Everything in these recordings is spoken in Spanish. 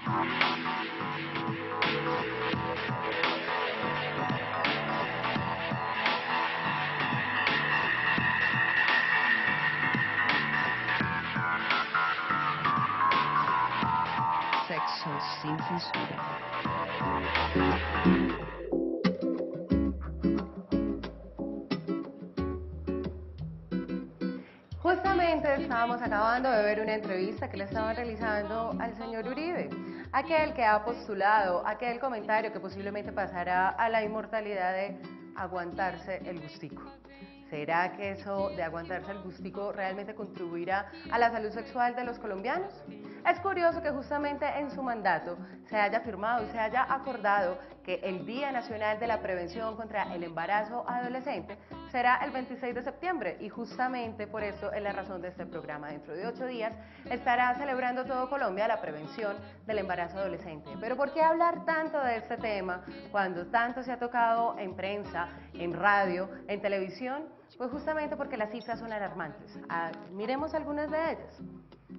Sexo sin censura. Justamente estábamos acabando de ver una entrevista que le estaban realizando al señor Uribe, aquel que ha postulado aquel comentario que posiblemente pasará a la inmortalidad de aguantarse el gustico. ¿Será que eso de aguantarse el gustico realmente contribuirá a la salud sexual de los colombianos? Es curioso que justamente en su mandato se haya firmado y se haya acordado que el Día Nacional de la Prevención contra el Embarazo Adolescente será el 26 de septiembre y justamente por eso es la razón de este programa. Dentro de 8 días estará celebrando todo Colombia la prevención del embarazo adolescente. Pero ¿por qué hablar tanto de este tema cuando tanto se ha tocado en prensa, en radio, en televisión? Pues justamente porque las cifras son alarmantes. Miremos algunas de ellas.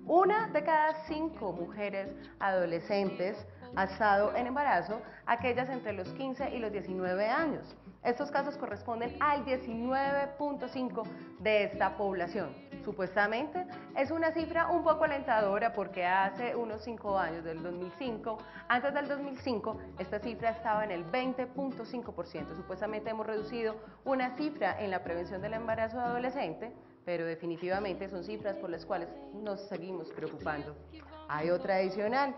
1 de cada 5 mujeres adolescentes ha estado en embarazo, aquellas entre los 15 y los 19 años. Estos casos corresponden al 19.5% de esta población. Supuestamente es una cifra un poco alentadora porque hace unos 5 años, del 2005, antes del 2005, esta cifra estaba en el 20.5%. Supuestamente hemos reducido una cifra en la prevención del embarazo adolescente, pero definitivamente son cifras por las cuales nos seguimos preocupando. Hay otra adicional.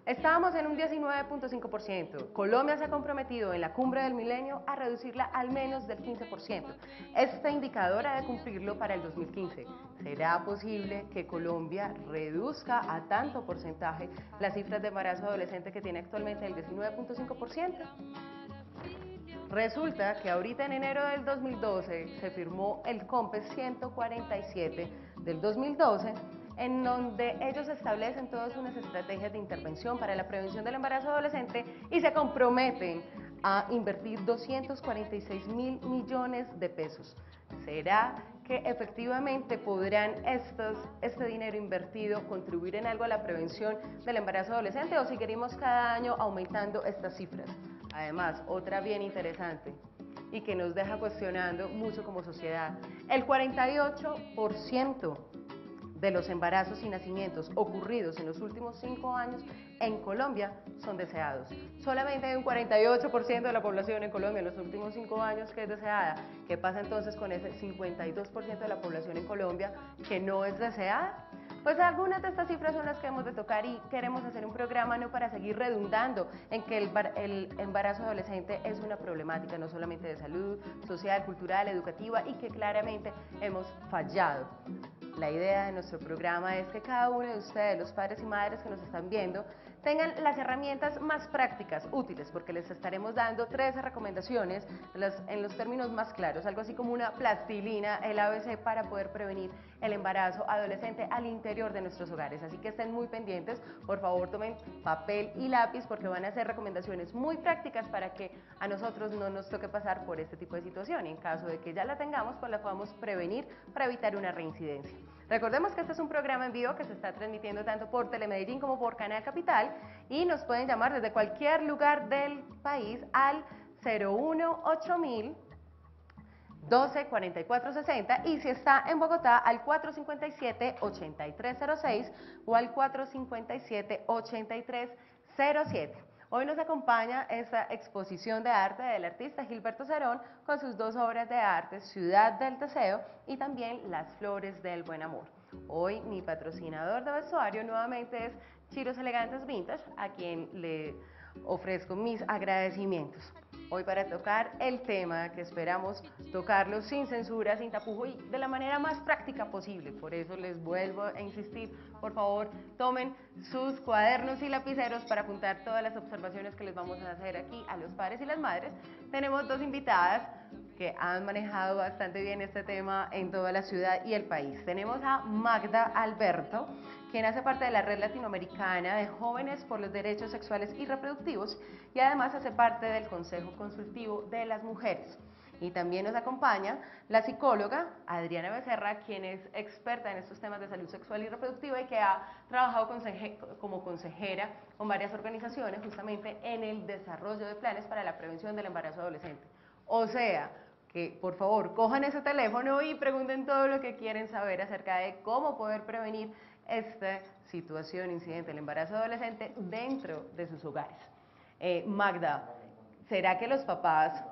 Estábamos en un 19.5%. Colombia se ha comprometido en la Cumbre del Milenio a reducirla al menos del 15%. Este indicador ha de cumplirlo para el 2015. ¿Será posible que Colombia reduzca a tanto porcentaje las cifras de embarazo adolescente que tiene actualmente el 19.5%? Resulta que ahorita en enero del 2012 se firmó el COMPES 147 del 2012, en donde ellos establecen todas unas estrategias de intervención para la prevención del embarazo adolescente y se comprometen a invertir 246.000 millones de pesos. ¿Será que efectivamente podrán este dinero invertido contribuir en algo a la prevención del embarazo adolescente o seguiremos cada año aumentando estas cifras? Además, otra bien interesante y que nos deja cuestionando mucho como sociedad, el 48% de los embarazos y nacimientos ocurridos en los últimos 5 años en Colombia son deseados. Solamente hay un 48% de la población en Colombia en los últimos 5 años que es deseada. ¿Qué pasa entonces con ese 52% de la población en Colombia que no es deseada? Pues algunas de estas cifras son las que hemos de tocar y queremos hacer un programa no para seguir redundando en que el embarazo adolescente es una problemática no solamente de salud, social, cultural, educativa y que claramente hemos fallado. La idea de nuestro programa es que cada uno de ustedes, los padres y madres que nos están viendo, tengan las herramientas más prácticas, útiles, porque les estaremos dando 13 recomendaciones en los términos más claros, algo así como una plastilina, el ABC para poder prevenir el embarazo adolescente al interior de nuestros hogares. Así que estén muy pendientes, por favor tomen papel y lápiz porque van a ser recomendaciones muy prácticas para que a nosotros no nos toque pasar por este tipo de situación. En caso de que ya la tengamos, pues la podamos prevenir para evitar una reincidencia. Recordemos que este es un programa en vivo que se está transmitiendo tanto por Telemedellín como por Canal Capital y nos pueden llamar desde cualquier lugar del país al 018.000 124460 y si está en Bogotá al 457-8306 o al 457-8307. Hoy nos acompaña esta exposición de arte del artista Gilberto Cerón con sus 2 obras de arte, Ciudad del Deseo y también Las Flores del Buen Amor. Hoy mi patrocinador de vestuario nuevamente es Chiros Elegantes Vintage, a quien le ofrezco mis agradecimientos. Hoy para tocar el tema que esperamos tocarlo sin censura, sin tapujo y de la manera más práctica posible. Por eso les vuelvo a insistir, por favor tomen sus cuadernos y lapiceros para apuntar todas las observaciones que les vamos a hacer aquí a los padres y las madres. Tenemos 2 invitadas que han manejado bastante bien este tema en toda la ciudad y el país. Tenemos a Magda Alberto, quien hace parte de la Red Latinoamericana de Jóvenes por los Derechos Sexuales y Reproductivos y además hace parte del Consejo Consultivo de las Mujeres. Y también nos acompaña la psicóloga Adriana Becerra, quien es experta en estos temas de salud sexual y reproductiva y que ha trabajado como consejera con varias organizaciones justamente en el desarrollo de planes para la prevención del embarazo adolescente. O sea, que por favor cojan ese teléfono y pregunten todo lo que quieren saber acerca de cómo poder prevenir esta situación, incidente, el embarazo adolescente dentro de sus hogares. Magda, ¿será que los papás,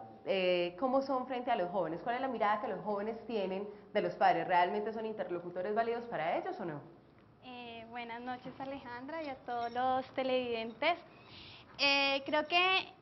cómo son frente a los jóvenes? ¿Cuál es la mirada que los jóvenes tienen de los padres? ¿Realmente son interlocutores válidos para ellos o no? Buenas noches, Alejandra, y a todos los televidentes. Creo que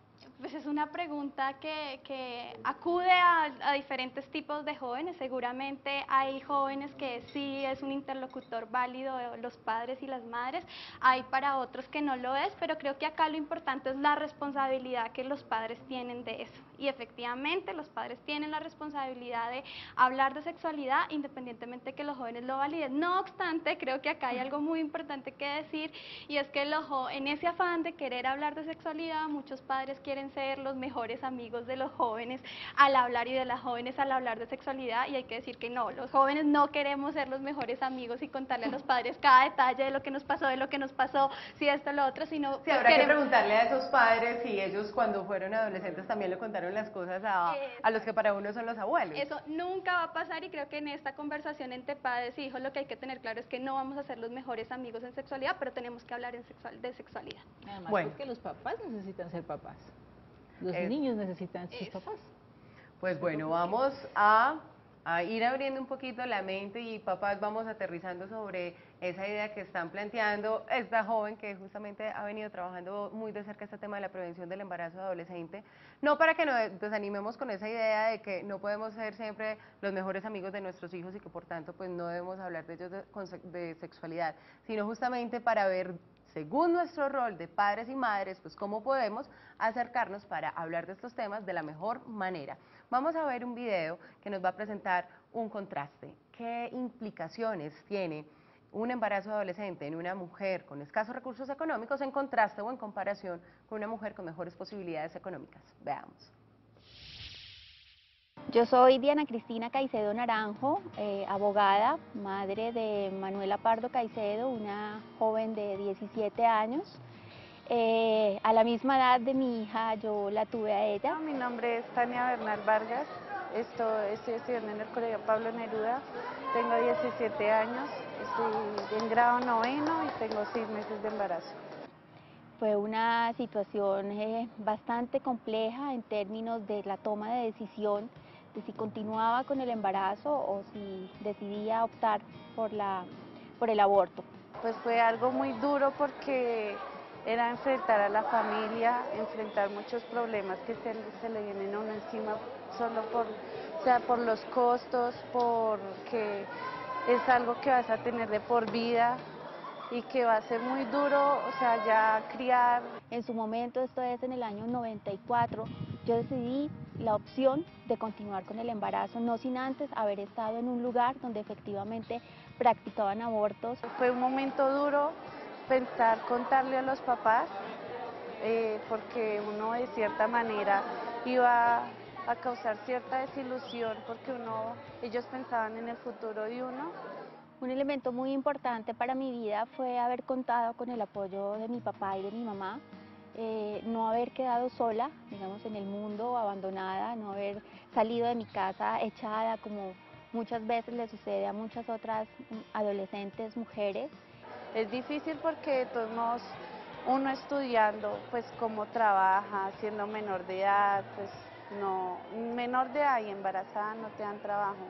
pues es una pregunta que acude a diferentes tipos de jóvenes. Seguramente hay jóvenes que sí es un interlocutor válido, los padres y las madres. Hay para otros que no lo es, pero creo que acá lo importante es la responsabilidad que los padres tienen de eso. Y efectivamente los padres tienen la responsabilidad de hablar de sexualidad independientemente de que los jóvenes lo validen. No obstante, creo que acá hay algo muy importante que decir, y es que en ese afán de querer hablar de sexualidad, muchos padres quieren ser los mejores amigos de los jóvenes al hablar y de las jóvenes al hablar de sexualidad, y hay que decir que no, los jóvenes no queremos ser los mejores amigos y contarle a los padres cada detalle de lo que nos pasó, si esto, lo otro, sino... Sí, habrá que preguntarle a esos padres si ellos cuando fueron adolescentes también le contaron las cosas a los que para uno son los abuelos. Eso nunca va a pasar, y creo que en esta conversación entre padres y hijos lo que hay que tener claro es que no vamos a ser los mejores amigos en sexualidad, pero tenemos que hablar de sexualidad. Además, bueno, pues que los papás necesitan ser papás, los niños necesitan ser papás. Pues bueno, vamos a ir abriendo un poquito la mente y papás vamos aterrizando sobre esa idea que están planteando esta joven que justamente ha venido trabajando muy de cerca este tema de la prevención del embarazo adolescente, no para que nos desanimemos con esa idea de que no podemos ser siempre los mejores amigos de nuestros hijos y que por tanto pues no debemos hablar de ellos de sexualidad, sino justamente para ver, según nuestro rol de padres y madres, pues cómo podemos acercarnos para hablar de estos temas de la mejor manera. Vamos a ver un video que nos va a presentar un contraste. ¿Qué implicaciones tiene un embarazo adolescente en una mujer con escasos recursos económicos en contraste o en comparación con una mujer con mejores posibilidades económicas? Veamos. Yo soy Diana Cristina Caicedo Naranjo, abogada, madre de Manuela Pardo Caicedo, una joven de 17 años. A la misma edad de mi hija, yo la tuve a ella. Mi nombre es Tania Bernal Vargas, estoy estudiando en el Colegio Pablo Neruda, tengo 17 años, estoy en grado 9º y tengo 6 meses de embarazo. Fue una situación bastante compleja en términos de la toma de decisión de si continuaba con el embarazo o si decidía optar por el aborto. Pues fue algo muy duro porque era enfrentar a la familia, enfrentar muchos problemas que se le vienen a uno encima solo por los costos, porque es algo que vas a tener de por vida y que va a ser muy duro, o sea, ya criar. En su momento, esto es en el año 94, yo decidí la opción de continuar con el embarazo, no sin antes haber estado en un lugar donde efectivamente practicaban abortos. Fue un momento duro pensar contarle a los papás, porque uno de cierta manera iba a causar cierta desilusión porque ellos pensaban en el futuro de uno. Un elemento muy importante para mi vida fue haber contado con el apoyo de mi papá y de mi mamá, no haber quedado sola, digamos, en el mundo, abandonada, no haber salido de mi casa echada como muchas veces le sucede a muchas otras adolescentes mujeres. Es difícil porque de todos modos uno estudiando, pues cómo trabaja, siendo menor de edad, pues no, menor de edad y embarazada no te dan trabajo.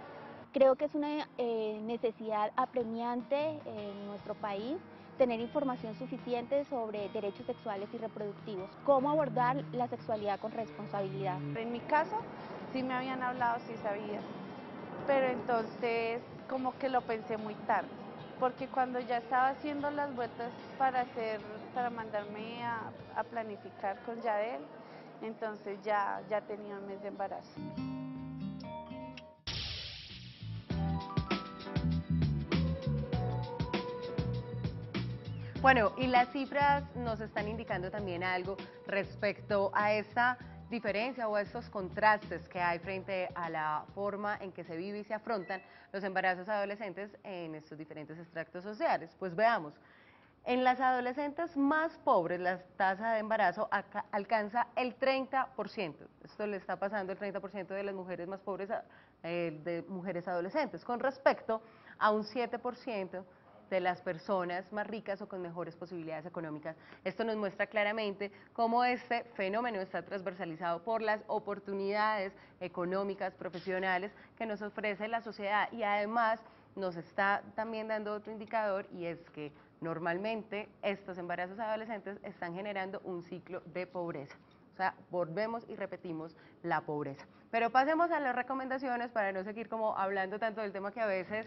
Creo que es una necesidad apremiante en nuestro país tener información suficiente sobre derechos sexuales y reproductivos, cómo abordar la sexualidad con responsabilidad. En mi caso, sí me habían hablado, sí sabía, pero entonces como que lo pensé muy tarde, porque cuando ya estaba haciendo las vueltas para mandarme a planificar con Yadel, entonces ya tenía un mes de embarazo. Bueno, y las cifras nos están indicando también algo respecto a esta diferencia o a estos contrastes que hay frente a la forma en que se vive y se afrontan los embarazos adolescentes en estos diferentes extractos sociales. Pues veamos. En las adolescentes más pobres, la tasa de embarazo alcanza el 30%. Esto le está pasando al 30% de las mujeres más pobres, de mujeres adolescentes, con respecto a un 7% de las personas más ricas o con mejores posibilidades económicas. Esto nos muestra claramente cómo este fenómeno está transversalizado por las oportunidades económicas, profesionales que nos ofrece la sociedad, y además nos está también dando otro indicador, y es que normalmente estos embarazos adolescentes están generando un ciclo de pobreza. O sea, volvemos y repetimos la pobreza. Pero pasemos a las recomendaciones para no seguir como hablando tanto del tema que a veces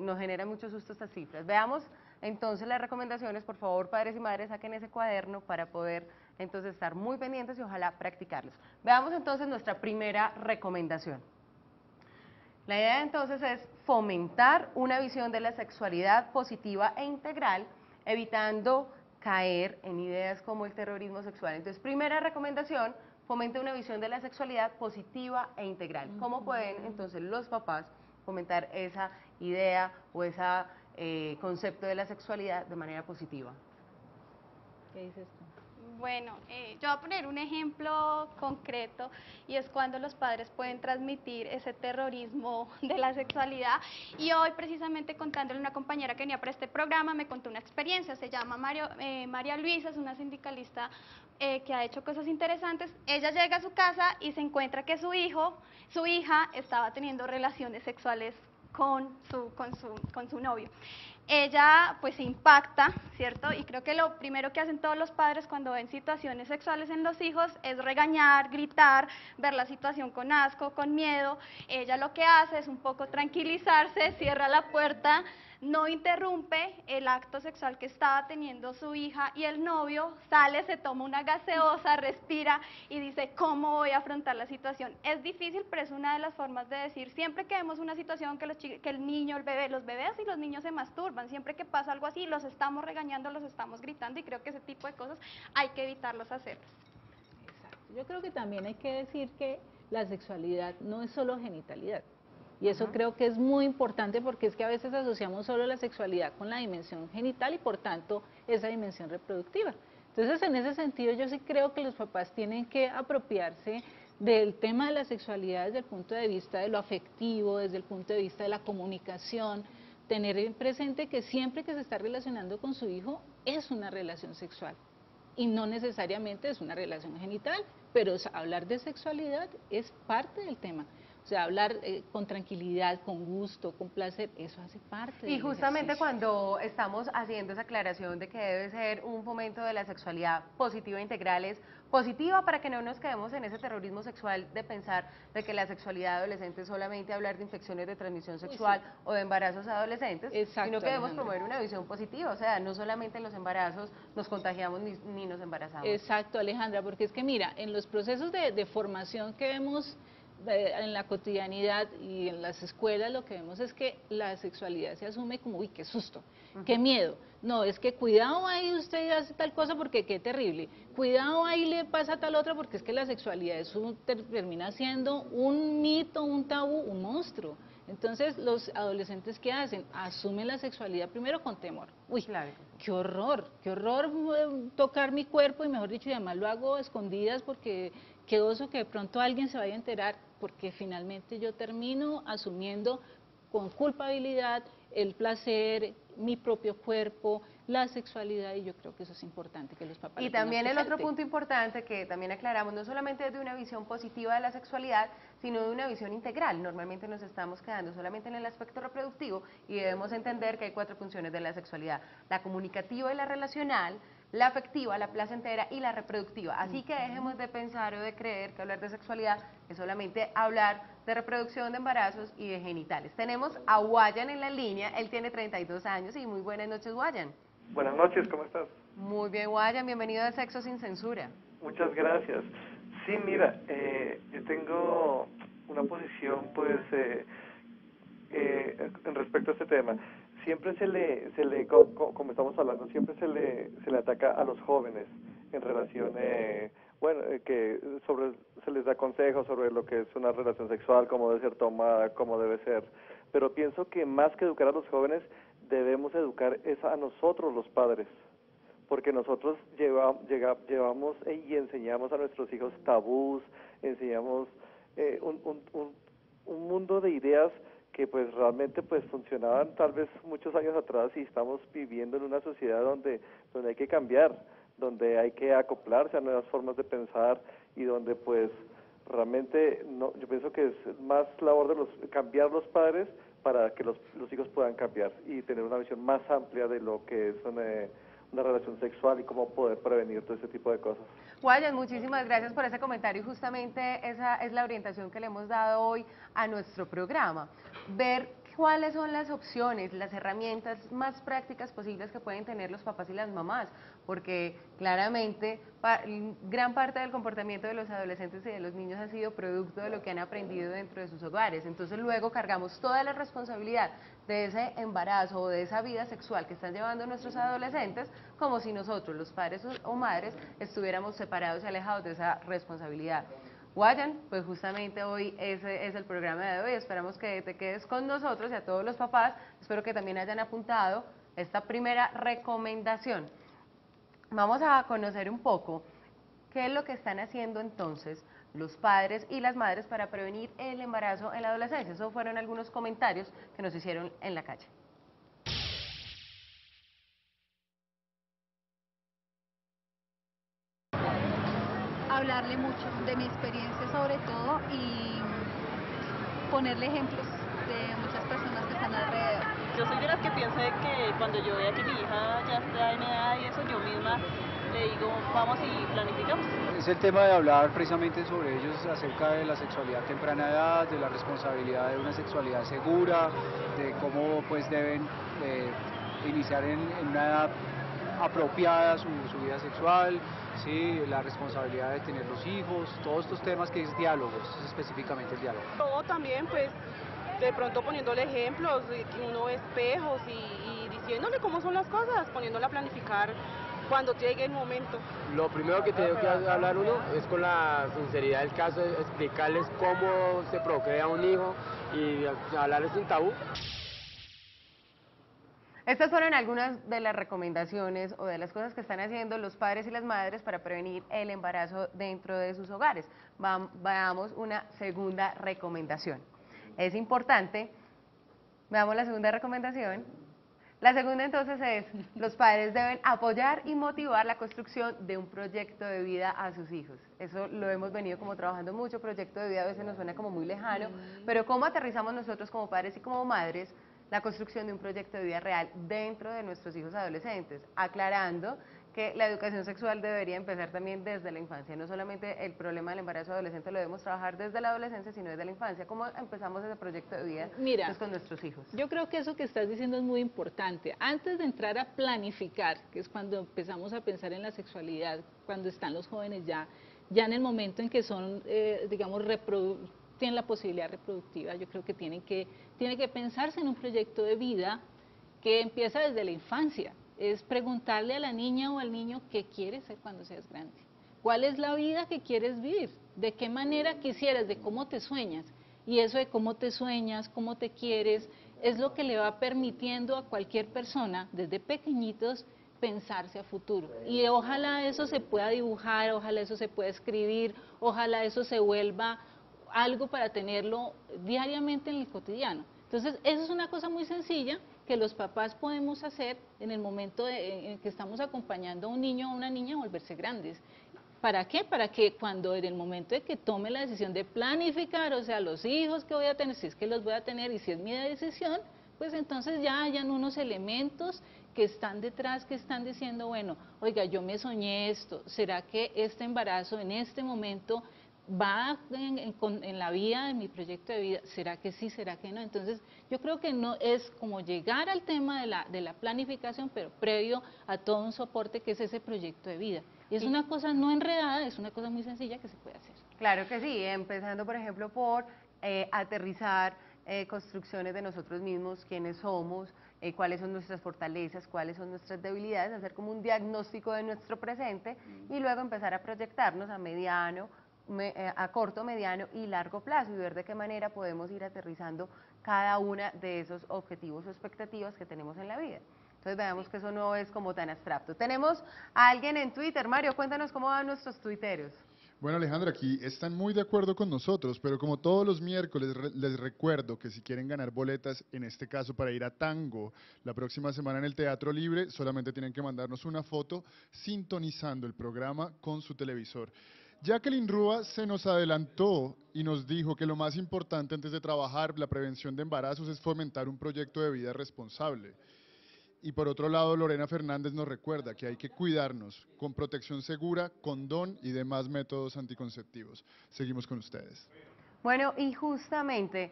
nos genera mucho susto estas cifras. Veamos entonces las recomendaciones. Por favor, padres y madres, saquen ese cuaderno para poder entonces estar muy pendientes y ojalá practicarlos. Veamos entonces nuestra primera recomendación. La idea entonces es fomentar una visión de la sexualidad positiva e integral, evitando caer en ideas como el terrorismo sexual. Entonces, primera recomendación, fomente una visión de la sexualidad positiva e integral. ¿Cómo pueden entonces los papás fomentar esa idea o ese concepto de la sexualidad de manera positiva? ¿Qué dices tú? Bueno, yo voy a poner un ejemplo concreto, y es cuando los padres pueden transmitir ese terrorismo de la sexualidad. Y hoy, precisamente contándole a una compañera que venía para este programa, me contó una experiencia. Se llama María Luisa, es una sindicalista que ha hecho cosas interesantes. Ella llega a su casa y se encuentra que su hija estaba teniendo relaciones sexuales con su novio. Ella pues se impacta, ¿cierto? Y creo que lo primero que hacen todos los padres cuando ven situaciones sexuales en los hijos es regañar, gritar, ver la situación con asco, con miedo. Ella lo que hace es un poco tranquilizarse, cierra la puerta, no interrumpe el acto sexual que estaba teniendo su hija, y el novio sale, se toma una gaseosa, respira y dice, ¿cómo voy a afrontar la situación? Es difícil, pero es una de las formas de decir, siempre que vemos una situación que el niño, el bebé, los bebés y los niños se masturban, siempre que pasa algo así, los estamos regañando, los estamos gritando, y creo que ese tipo de cosas hay que evitarlos hacerlas. Exacto. Yo creo que también hay que decir que la sexualidad no es solo genitalidad. Y eso creo que es muy importante, porque es que a veces asociamos solo la sexualidad con la dimensión genital y por tanto esa dimensión reproductiva. Entonces, en ese sentido, yo sí creo que los papás tienen que apropiarse del tema de la sexualidad desde el punto de vista de lo afectivo, desde el punto de vista de la comunicación, tener presente que siempre que se está relacionando con su hijo es una relación sexual y no necesariamente es una relación genital, pero hablar de sexualidad es parte del tema. O sea, hablar con tranquilidad, con gusto, con placer, eso hace parte Y del justamente ejercicio. cuando estamos haciendo esa aclaración de que debe ser un fomento de la sexualidad positiva e integral, es positiva para que no nos quedemos en ese terrorismo sexual de pensar de que la sexualidad adolescente es solamente hablar de infecciones de transmisión sexual o de embarazos adolescentes, Exacto, sino que debemos Alejandra. promover una visión positiva. O sea, no solamente en los embarazos nos contagiamos ni nos embarazamos. Exacto, Alejandra, porque es que mira, en los procesos de formación que vemos en la cotidianidad y en las escuelas, lo que vemos es que la sexualidad se asume como, uy, qué susto, qué miedo. No, es que cuidado ahí usted hace tal cosa porque qué terrible, cuidado ahí le pasa tal otra, porque es que la sexualidad termina siendo un mito, un tabú, un monstruo. Entonces, los adolescentes, ¿qué hacen? Asumen la sexualidad primero con temor. Uy, Claro. qué horror tocar mi cuerpo, y mejor dicho, y además lo hago a escondidas porque qué oso que de pronto alguien se vaya a enterar, porque finalmente yo termino asumiendo con culpabilidad el placer, mi propio cuerpo, la sexualidad, y yo creo que eso es importante que los papás Y lo tengan también el otro presente. punto importante que también aclaramos, no solamente de una visión positiva de la sexualidad, sino de una visión integral. Normalmente nos estamos quedando solamente en el aspecto reproductivo, y debemos entender que hay 4 funciones de la sexualidad: la comunicativa y la relacional, la afectiva, la placentera y la reproductiva. Así que dejemos de pensar o de creer que hablar de sexualidad es solamente hablar de reproducción, de embarazos y de genitales. Tenemos a Guayan en la línea, él tiene 32 años y muy buenas noches, Guayan. Buenas noches, ¿cómo estás? Muy bien, Guayan, bienvenido a Sexo Sin Censura. Muchas gracias. Sí, mira, yo tengo una posición, pues, en respecto a este tema. Siempre como estamos hablando, siempre se le ataca a los jóvenes en relación, que se les da consejos sobre lo que es una relación sexual, cómo debe ser tomada, cómo debe ser, pero pienso que más que educar a los jóvenes, debemos educar a nosotros los padres, porque nosotros llevamos y enseñamos a nuestros hijos tabús, enseñamos un mundo de ideas que pues realmente pues funcionaban tal vez muchos años atrás, y estamos viviendo en una sociedad donde hay que cambiar, donde hay que acoplarse a nuevas formas de pensar, y donde pues realmente yo pienso que es más labor de cambiar los padres para que los hijos puedan cambiar y tener una visión más amplia de lo que es una relación sexual y cómo poder prevenir todo ese tipo de cosas. Guayan, muchísimas gracias por ese comentario, y justamente esa es la orientación que le hemos dado hoy a nuestro programa, ver cuáles son las opciones, las herramientas más prácticas posibles que pueden tener los papás y las mamás, porque claramente gran parte del comportamiento de los adolescentes y de los niños ha sido producto de lo que han aprendido dentro de sus hogares. Entonces luego cargamos toda la responsabilidad de ese embarazo o de esa vida sexual que están llevando nuestros adolescentes, como si nosotros, los padres o madres, estuviéramos separados y alejados de esa responsabilidad. Guayan, pues justamente hoy ese es el programa de hoy. Esperamos que te quedes con nosotros, y a todos los papás, espero que también hayan apuntado esta primera recomendación. Vamos a conocer un poco qué es lo que están haciendo entonces los padres y las madres para prevenir el embarazo en la adolescencia. Esos fueron algunos comentarios que nos hicieron en la calle. Hablarle mucho de mi experiencia sobre todo, y ponerle ejemplos de muchas personas que están alrededor. Yo soy de las que piensa de que cuando yo vea que mi hija ya está en edad y eso, yo misma le digo, vamos y planificamos. Es el tema de hablar precisamente sobre ellos, acerca de la sexualidad a temprana edad, de la responsabilidad de una sexualidad segura, de cómo pues deben iniciar en una edad apropiada su vida sexual, sí, la responsabilidad de tener los hijos, todos estos temas que es diálogos, es específicamente el diálogo. Todo también pues de pronto poniéndole ejemplos, uno espejos y diciéndole cómo son las cosas, poniéndole a planificar cuando llegue el momento. Lo primero que tiene que hablar uno es con la sinceridad del caso, explicarles cómo se procrea un hijo y hablarles sin tabú. Estas fueron algunas de las recomendaciones o de las cosas que están haciendo los padres y las madres para prevenir el embarazo dentro de sus hogares. Veamos una segunda recomendación. Es importante, veamos la segunda recomendación. La segunda entonces es, los padres deben apoyar y motivar la construcción de un proyecto de vida a sus hijos. Eso lo hemos venido como trabajando mucho, proyecto de vida a veces nos suena como muy lejano, pero ¿cómo aterrizamos nosotros como padres y como madres la construcción de un proyecto de vida real dentro de nuestros hijos adolescentes? Aclarando que la educación sexual debería empezar también desde la infancia, no solamente el problema del embarazo adolescente lo debemos trabajar desde la adolescencia, sino desde la infancia. ¿Cómo empezamos ese proyecto de vida pues, con nuestros hijos? Yo creo que eso que estás diciendo es muy importante. Antes de entrar a planificar, que es cuando empezamos a pensar en la sexualidad, cuando están los jóvenes ya en el momento en que son, digamos, tienen la posibilidad reproductiva, yo creo que tiene que pensarse en un proyecto de vida que empieza desde la infancia. Es preguntarle a la niña o al niño qué quieres ser cuando seas grande, cuál es la vida que quieres vivir, de qué manera quisieras, de cómo te sueñas, y eso de cómo te sueñas, cómo te quieres, es lo que le va permitiendo a cualquier persona desde pequeñitos pensarse a futuro, y ojalá eso se pueda dibujar, ojalá eso se pueda escribir, ojalá eso se vuelva algo para tenerlo diariamente en el cotidiano. Entonces, eso es una cosa muy sencilla que los papás podemos hacer en el momento en que estamos acompañando a un niño o a una niña a volverse grandes. ¿Para qué? Para que cuando en el momento de que tome la decisión de planificar, o sea, los hijos que voy a tener, si es que los voy a tener y si es mi decisión, pues entonces ya hayan unos elementos que están detrás, que están diciendo, bueno, oiga, yo me soñé esto, ¿será que este embarazo en este momento va en la vía de mi proyecto de vida? ¿Será que sí, será que no? Entonces yo creo que no es como llegar al tema de la planificación, pero previo a todo un soporte que es ese proyecto de vida. Y es una cosa no enredada, es una cosa muy sencilla que se puede hacer. Claro que sí, empezando por ejemplo por aterrizar construcciones de nosotros mismos, quiénes somos, cuáles son nuestras fortalezas, cuáles son nuestras debilidades, hacer como un diagnóstico de nuestro presente y luego empezar a proyectarnos a mediano, a corto, mediano y largo plazo y ver de qué manera podemos ir aterrizando cada una de esos objetivos o expectativas que tenemos en la vida. Entonces veamos que eso no es como tan abstracto. Tenemos a alguien en Twitter. Mario, cuéntanos cómo van nuestros tuiteros. Bueno, Alejandra, aquí están muy de acuerdo con nosotros, pero como todos los miércoles les recuerdo que si quieren ganar boletas, en este caso para ir a Tango, la próxima semana en el Teatro Libre, solamente tienen que mandarnos una foto sintonizando el programa con su televisor. Jacqueline Rúa se nos adelantó y nos dijo que lo más importante antes de trabajar la prevención de embarazos es fomentar un proyecto de vida responsable. Y por otro lado, Lorena Fernández nos recuerda que hay que cuidarnos con protección segura, condón y demás métodos anticonceptivos. Seguimos con ustedes. Bueno, y justamente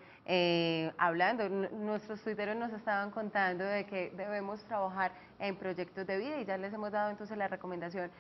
hablando, nuestros tuiteros nos estaban contando de que debemos trabajar en proyectos de vida y ya les hemos dado entonces las recomendaciones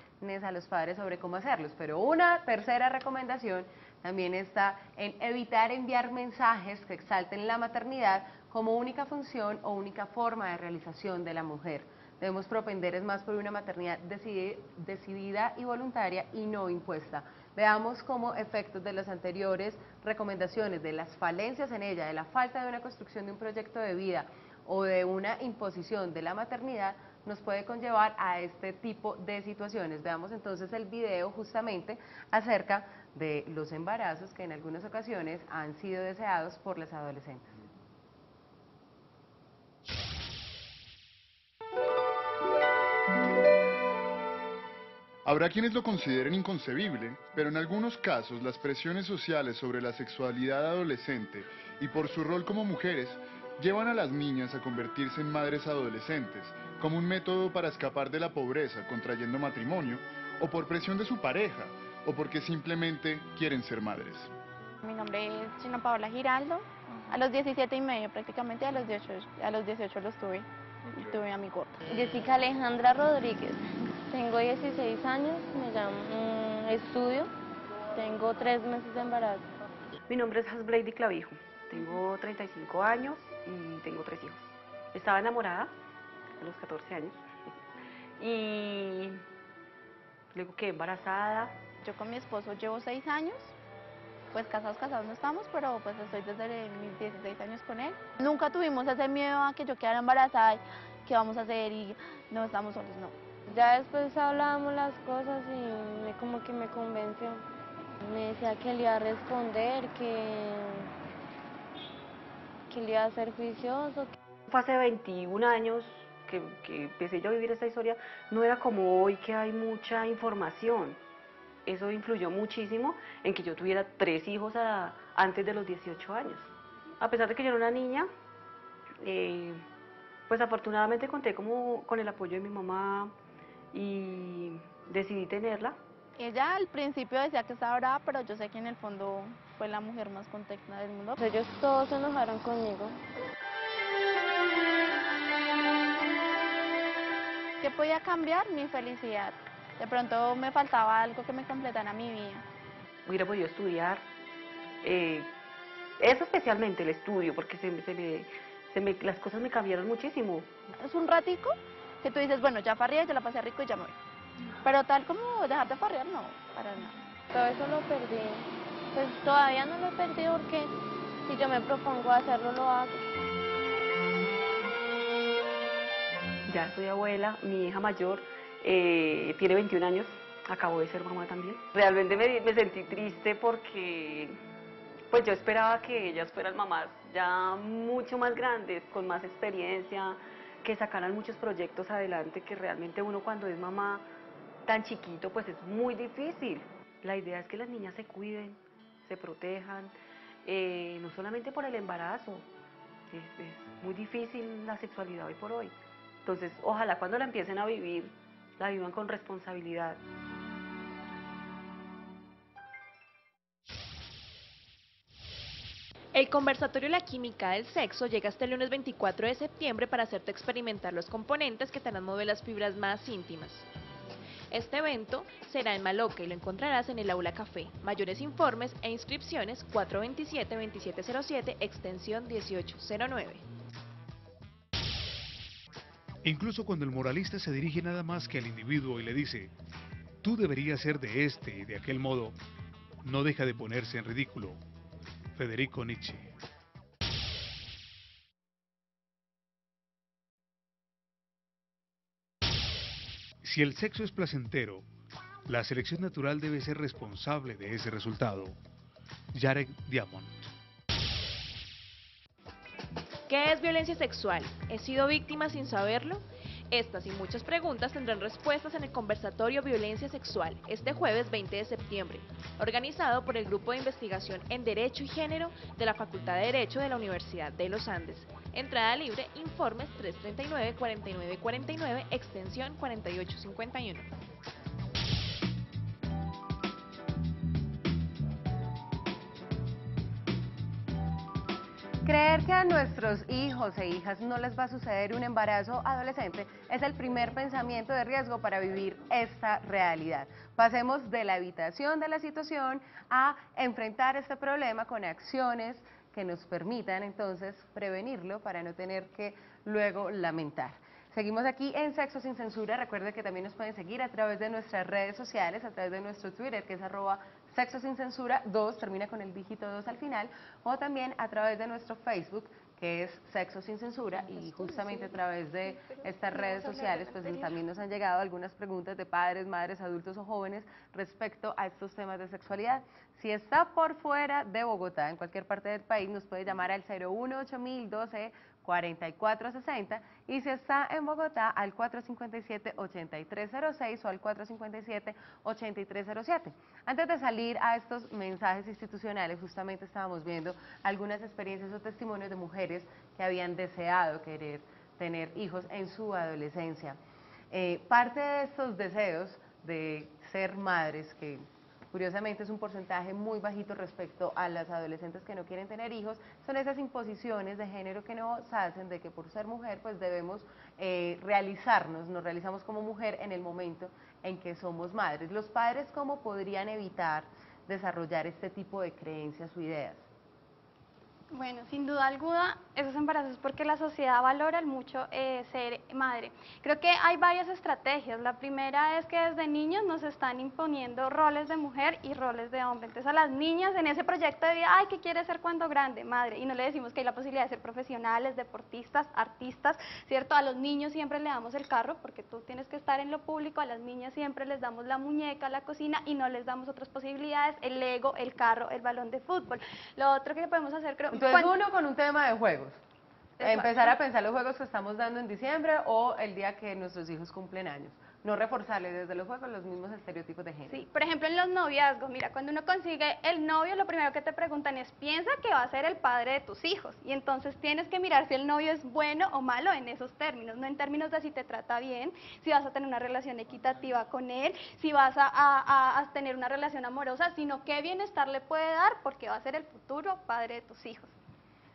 a los padres sobre cómo hacerlos. Pero una tercera recomendación también está en evitar enviar mensajes que exalten la maternidad como única función o única forma de realización de la mujer. Debemos propender es más por una maternidad decidida y voluntaria y no impuesta. Veamos cómo efectos de las anteriores recomendaciones, de las falencias en ella, de la falta de una construcción de un proyecto de vida o de una imposición de la maternidad, nos puede conllevar a este tipo de situaciones. Veamos entonces el video justamente acerca de los embarazos que en algunas ocasiones han sido deseados por las adolescentes. Habrá quienes lo consideren inconcebible, pero en algunos casos las presiones sociales sobre la sexualidad adolescente y por su rol como mujeres llevan a las niñas a convertirse en madres adolescentes como un método para escapar de la pobreza contrayendo matrimonio o por presión de su pareja o porque simplemente quieren ser madres. Mi nombre es Gina Paola Giraldo. A los 17 y medio prácticamente, a los 18 los tuve y tuve a mi gorda. Jessica Alejandra Rodríguez. Tengo 16 años, estudio, tengo 3 meses de embarazo. Mi nombre es Hasblady Clavijo, tengo 35 años y tengo 3 hijos. Estaba enamorada a los 14 años y luego quedé embarazada. Yo con mi esposo llevo 6 años, pues casados no estamos, pero pues estoy desde mis 16 años con él. Nunca tuvimos ese miedo a que yo quedara embarazada y qué vamos a hacer y no estamos solos, no. Ya después hablábamos las cosas y como que me convenció. Me decía que le iba a responder, que le iba a ser juicioso. Fue hace 21 años que empecé yo a vivir esta historia, no era como hoy que hay mucha información. Eso influyó muchísimo en que yo tuviera 3 hijos antes de los 18 años. A pesar de que yo era una niña, pues afortunadamente conté con el apoyo de mi mamá y decidí tenerla. Ella al principio decía que estaba brava, pero yo sé que en el fondo fue la mujer más contenta del mundo. Ellos todos se enojaron conmigo. ¿Qué podía cambiar? Mi felicidad. De pronto me faltaba algo que me completara mi vida. Hubiera podido estudiar, eso especialmente el estudio, porque las cosas me cambiaron muchísimo. Es un ratico que tú dices, bueno, ya farrié, ya la pasé rico y ya me voy. Pero tal como dejar de farrear, no, para nada. Todo eso lo perdí. Pues todavía no lo he perdido porque si yo me propongo hacerlo, lo hago. Ya soy abuela, mi hija mayor tiene 21 años, acabo de ser mamá también. Realmente me sentí triste porque pues yo esperaba que ellas fueran mamás ya mucho más grandes, con más experiencia, que sacaran muchos proyectos adelante, que realmente uno cuando es mamá tan chiquito pues es muy difícil. La idea es que las niñas se cuiden, se protejan, no solamente por el embarazo, es muy difícil la sexualidad hoy por hoy. Entonces, ojalá cuando la empiecen a vivir, la vivan con responsabilidad. El conversatorio La Química del Sexo llega hasta el lunes 24 de septiembre para hacerte experimentar los componentes que te harán mover las fibras más íntimas. Este evento será en Maloca y lo encontrarás en el Aula Café. Mayores informes e inscripciones 427-2707, extensión 1809. Incluso cuando el moralista se dirige nada más que al individuo y le dice, tú deberías ser de este y de aquel modo, no deja de ponerse en ridículo. Federico Nietzsche. Si el sexo es placentero, la selección natural debe ser responsable de ese resultado. Jarek Diamond. ¿Qué es violencia sexual? ¿He sido víctima sin saberlo? Estas y muchas preguntas tendrán respuestas en el conversatorio Violencia Sexual, este jueves 20 de septiembre, organizado por el Grupo de Investigación en Derecho y Género de la Facultad de Derecho de la Universidad de los Andes. Entrada libre, informes 339-4949, extensión 4851. Creer que a nuestros hijos e hijas no les va a suceder un embarazo adolescente es el primer pensamiento de riesgo para vivir esta realidad. Pasemos de la evitación de la situación a enfrentar este problema con acciones que nos permitan entonces prevenirlo para no tener que luego lamentar. Seguimos aquí en Sexo Sin Censura. Recuerden que también nos pueden seguir a través de nuestras redes sociales, a través de nuestro Twitter, que es @Sexo Sin Censura 2, termina con el dígito 2 al final, o también a través de nuestro Facebook, que es Sexo Sin Censura, y justamente a través de estas redes sociales pues también nos han llegado algunas preguntas de padres, madres, adultos o jóvenes respecto a estos temas de sexualidad. Si está por fuera de Bogotá, en cualquier parte del país, nos puede llamar al 018-012-4460, y si está en Bogotá al 457-8306 o al 457-8307. Antes de salir a estos mensajes institucionales, justamente estábamos viendo algunas experiencias o testimonios de mujeres que habían deseado querer tener hijos en su adolescencia. Parte de estos deseos de ser madres, que curiosamente es un porcentaje muy bajito respecto a las adolescentes que no quieren tener hijos, son esas imposiciones de género que nos hacen de que por ser mujer pues debemos nos realizamos como mujer en el momento en que somos madres. ¿Los padres cómo podrían evitar desarrollar este tipo de creencias o ideas? Bueno, sin duda alguna, esos embarazos porque la sociedad valora mucho ser madre. Creo que hay varias estrategias. La primera es que desde niños nos están imponiendo roles de mujer y roles de hombre. Entonces a las niñas en ese proyecto de vida, ay, ¿qué quiere ser cuando grande? Madre. Y no le decimos que hay la posibilidad de ser profesionales, deportistas, artistas, ¿cierto? A los niños siempre le damos el carro porque tú tienes que estar en lo público, a las niñas siempre les damos la muñeca, la cocina y no les damos otras posibilidades, el Lego, el carro, el balón de fútbol. Lo otro que podemos hacer, creo... Entonces uno con un tema de juegos, empezar a pensar los juegos que estamos dando en diciembre o el día que nuestros hijos cumplen años, no reforzarles desde los juegos los mismos estereotipos de género. Sí, por ejemplo en los noviazgos, mira, cuando uno consigue el novio, lo primero que te preguntan es, piensa que va a ser el padre de tus hijos, y entonces tienes que mirar si el novio es bueno o malo en esos términos, no en términos de si te trata bien, si vas a tener una relación equitativa con él, si vas a tener una relación amorosa, sino qué bienestar le puede dar porque va a ser el futuro padre de tus hijos.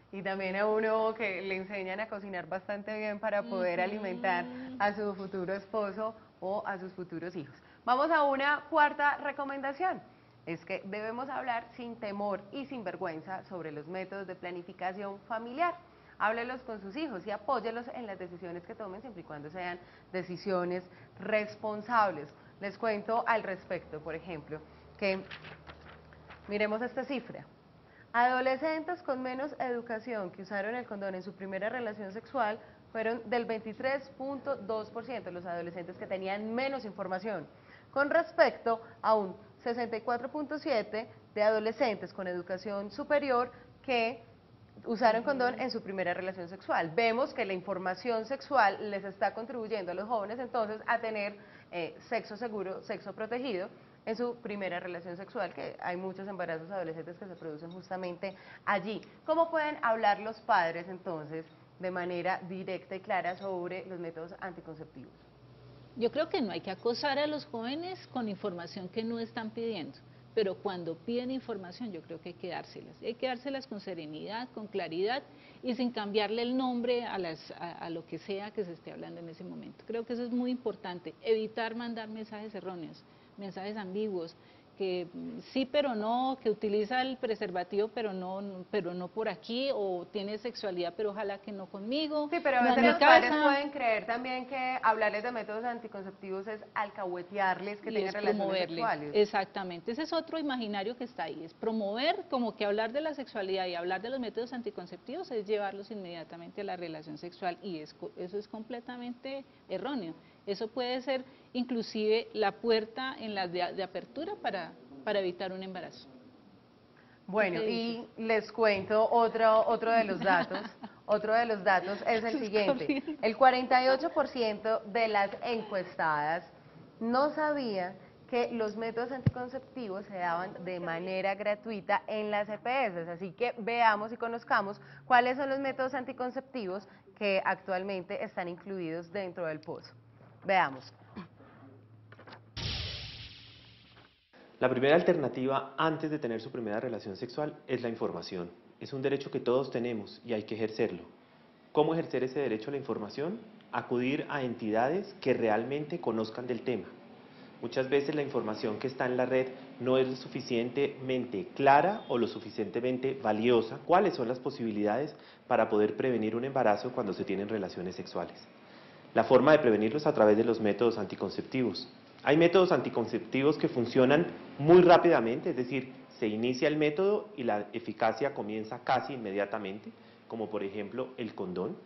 Y también a uno que le enseñan a cocinar bastante bien para poder alimentar a su futuro esposo o a sus futuros hijos. Vamos a una cuarta recomendación, es que debemos hablar sin temor y sin vergüenza sobre los métodos de planificación familiar. Háblelos con sus hijos y apóyelos en las decisiones que tomen, siempre y cuando sean decisiones responsables. Les cuento al respecto, por ejemplo, que miremos esta cifra. Adolescentes con menos educación que usaron el condón en su primera relación sexual fueron del 23.2%, los adolescentes que tenían menos información, con respecto a un 64.7% de adolescentes con educación superior que usaron condón en su primera relación sexual. Vemos que la información sexual les está contribuyendo a los jóvenes entonces a tener sexo seguro, sexo protegido en su primera relación sexual, que hay muchos embarazos adolescentes que se producen justamente allí. ¿Cómo pueden hablar los padres entonces de manera directa y clara sobre los métodos anticonceptivos? Yo creo que no hay que acosar a los jóvenes con información que no están pidiendo, pero cuando piden información yo creo que hay que dárselas. Hay que dárselas con serenidad, con claridad y sin cambiarle el nombre a lo que sea que se esté hablando en ese momento. Creo que eso es muy importante, evitar mandar mensajes erróneos, mensajes ambiguos, que sí pero no, que utiliza el preservativo pero no por aquí, o tiene sexualidad pero ojalá que no conmigo. Sí, pero a veces los padres pueden creer también que hablarles de métodos anticonceptivos es alcahuetearles que tengan relaciones sexuales. Exactamente, ese es otro imaginario que está ahí, es promover como que hablar de la sexualidad y hablar de los métodos anticonceptivos es llevarlos inmediatamente a la relación sexual, y eso es completamente erróneo. Eso puede ser inclusive la puerta en la de apertura para evitar un embarazo. Bueno, y les cuento otro de los datos. Otro de los datos es el siguiente. El 48% de las encuestadas no sabía que los métodos anticonceptivos se daban de manera gratuita en las EPS. Así que veamos y conozcamos cuáles son los métodos anticonceptivos que actualmente están incluidos dentro del POS. Veamos. La primera alternativa antes de tener su primera relación sexual es la información. Es un derecho que todos tenemos y hay que ejercerlo. ¿Cómo ejercer ese derecho a la información? Acudir a entidades que realmente conozcan del tema. Muchas veces la información que está en la red no es lo suficientemente clara o lo suficientemente valiosa. ¿Cuáles son las posibilidades para poder prevenir un embarazo cuando se tienen relaciones sexuales? La forma de prevenirlos a través de los métodos anticonceptivos. Hay métodos anticonceptivos que funcionan muy rápidamente, es decir, se inicia el método y la eficacia comienza casi inmediatamente, como por ejemplo el condón.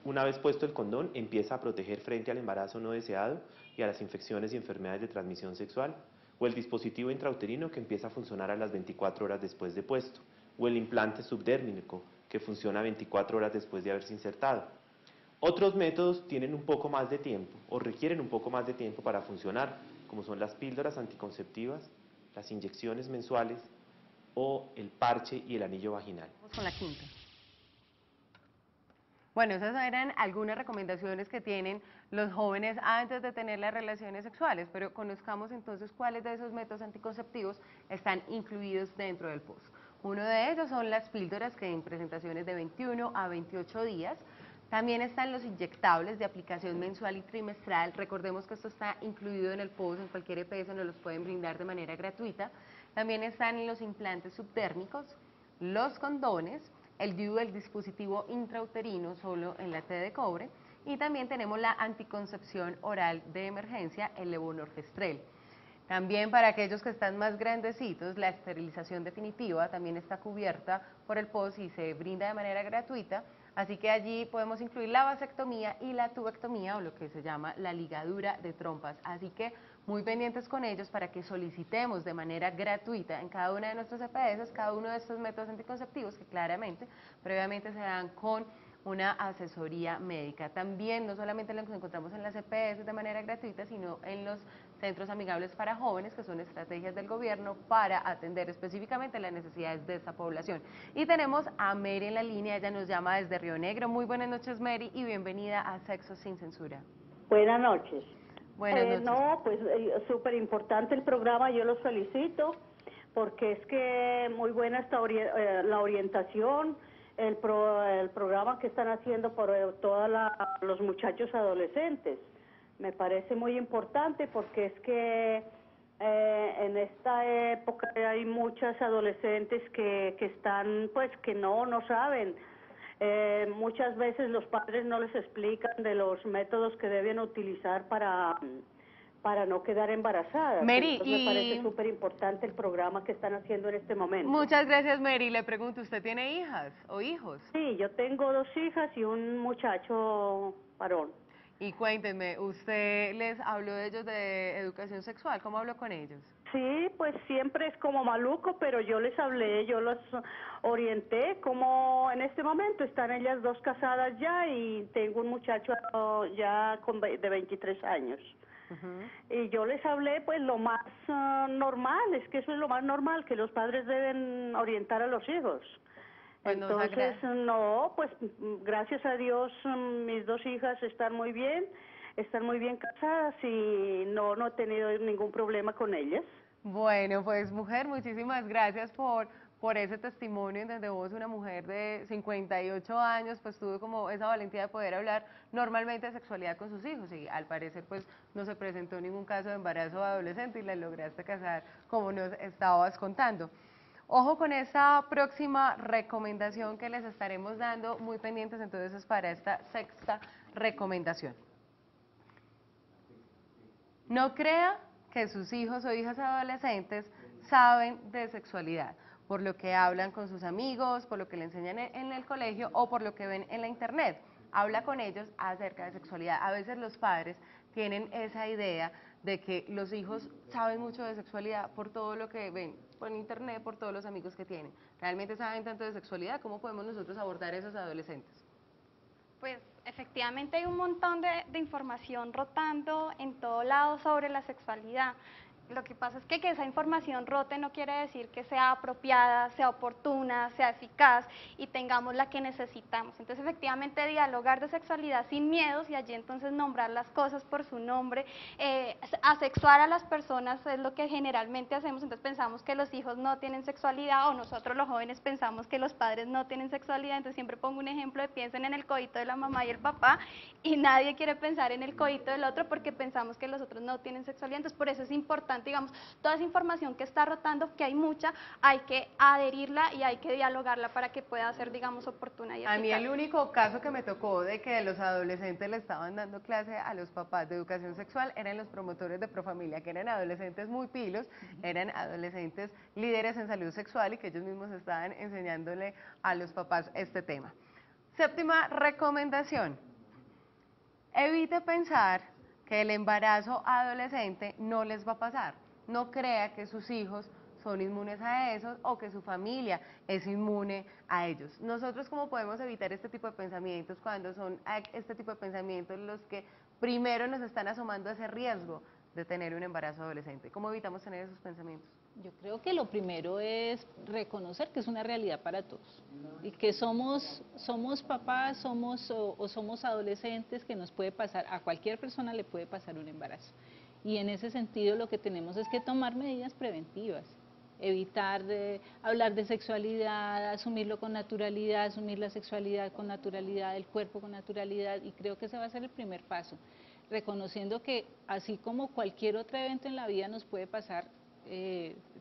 Una vez puesto el condón, empieza a proteger frente al embarazo no deseado y a las infecciones y enfermedades de transmisión sexual, o el dispositivo intrauterino que empieza a funcionar a las 24 horas después de puesto, o el implante subdérmico que funciona 24 horas después de haberse insertado. Otros métodos tienen un poco más de tiempo o requieren un poco más de tiempo para funcionar, como son las píldoras anticonceptivas, las inyecciones mensuales o el parche y el anillo vaginal. Vamos con la quinta. Bueno, esas eran algunas recomendaciones que tienen los jóvenes antes de tener las relaciones sexuales, pero conozcamos entonces cuáles de esos métodos anticonceptivos están incluidos dentro del POS. Uno de ellos son las píldoras, que en presentaciones de 21 a 28 días. También están los inyectables de aplicación mensual y trimestral. Recordemos que esto está incluido en el POS, en cualquier EPS nos los pueden brindar de manera gratuita. También están los implantes subdérmicos, los condones, el DIU, el dispositivo intrauterino solo en la T de cobre, y también tenemos la anticoncepción oral de emergencia, el levonorgestrel. También para aquellos que están más grandecitos, la esterilización definitiva también está cubierta por el POS y se brinda de manera gratuita. Así que allí podemos incluir la vasectomía y la tubectomía, o lo que se llama la ligadura de trompas. Así que muy pendientes con ellos para que solicitemos de manera gratuita en cada una de nuestras EPS cada uno de estos métodos anticonceptivos que claramente previamente se dan con una asesoría médica. También no solamente los encontramos en las EPS de manera gratuita, sino en los centros amigables para jóvenes, que son estrategias del gobierno para atender específicamente las necesidades de esta población. Y tenemos a Mary en la línea, ella nos llama desde Río Negro. Muy buenas noches, Mary, y bienvenida a Sexo Sin Censura. Buenas noches. Buenas noches. No, pues súper importante el programa, yo los felicito, porque es que muy buena está la orientación, el programa que están haciendo por todos los muchachos adolescentes. Me parece muy importante porque es que en esta época hay muchas adolescentes que están, pues, que no saben. Muchas veces los padres no les explican de los métodos que deben utilizar para no quedar embarazadas. Mary, Entonces, me parece súper importante el programa que están haciendo en este momento. Muchas gracias, Mary. Le pregunto, ¿usted tiene hijas o hijos? Sí, yo tengo 2 hijas y un muchacho varón. Y cuéntenme, ¿usted les habló de ellos de educación sexual? ¿Cómo habló con ellos? Sí, pues siempre es como maluco, pero yo les hablé, yo los orienté, como en este momento están ellas 2 casadas ya y tengo un muchacho ya de 23 años. Y yo les hablé pues lo más normal, es que eso es lo más normal, que los padres deben orientar a los hijos. Pues entonces, no, pues gracias a Dios mis 2 hijas están muy bien casadas y no he tenido ningún problema con ellas. Bueno, pues mujer, muchísimas gracias por por ese testimonio en donde vos, una mujer de 58 años, pues tuvo como esa valentía de poder hablar normalmente de sexualidad con sus hijos y al parecer pues no se presentó ningún caso de embarazo adolescente y la lograste casar como nos estabas contando. Ojo con esta próxima recomendación que les estaremos dando, muy pendientes entonces para esta sexta recomendación. No crea que sus hijos o hijas adolescentes saben de sexualidad, por lo que hablan con sus amigos, por lo que le enseñan en el colegio o por lo que ven en la internet. Habla con ellos acerca de sexualidad. A veces los padres tienen esa idea de que los hijos saben mucho de sexualidad por todo lo que ven por internet, por todos los amigos que tienen. ¿Realmente saben tanto de sexualidad? ¿Cómo podemos nosotros abordar a esos adolescentes? Pues efectivamente hay un montón de información rotando en todo lado sobre la sexualidad. Lo que pasa es que esa información rote no quiere decir que sea apropiada, sea oportuna, sea eficaz y tengamos la que necesitamos. Entonces, efectivamente, dialogar de sexualidad sin miedos y allí entonces nombrar las cosas por su nombre, asexuar a las personas es lo que generalmente hacemos, entonces pensamos que los hijos no tienen sexualidad o nosotros los jóvenes pensamos que los padres no tienen sexualidad, entonces siempre pongo un ejemplo de piensen en el coito de la mamá y el papá y nadie quiere pensar en el coito del otro porque pensamos que los otros no tienen sexualidad, entonces por eso es importante, digamos, toda esa información que está rotando, que hay mucha, hay que adherirla y hay que dialogarla para que pueda ser, digamos, oportuna y eficaz. A mí el único caso que me tocó de que los adolescentes le estaban dando clase a los papás de educación sexual eran los promotores de Profamilia, que eran adolescentes muy pilos, eran adolescentes líderes en salud sexual y que ellos mismos estaban enseñándole a los papás este tema. Séptima recomendación, evite pensar que el embarazo adolescente no les va a pasar. No crea que sus hijos son inmunes a eso o que su familia es inmune a ellos. Nosotros, ¿cómo podemos evitar este tipo de pensamientos cuando son este tipo de pensamientos los que primero nos están asomando a ese riesgo de tener un embarazo adolescente? ¿Cómo evitamos tener esos pensamientos? Yo creo que lo primero es reconocer que es una realidad para todos y que somos papás, somos adolescentes, que nos puede pasar, a cualquier persona le puede pasar un embarazo. Y en ese sentido lo que tenemos es que tomar medidas preventivas, evitar hablar de sexualidad, asumirlo con naturalidad, asumir la sexualidad con naturalidad, el cuerpo con naturalidad, y creo que ese va a ser el primer paso, reconociendo que así como cualquier otro evento en la vida nos puede pasar,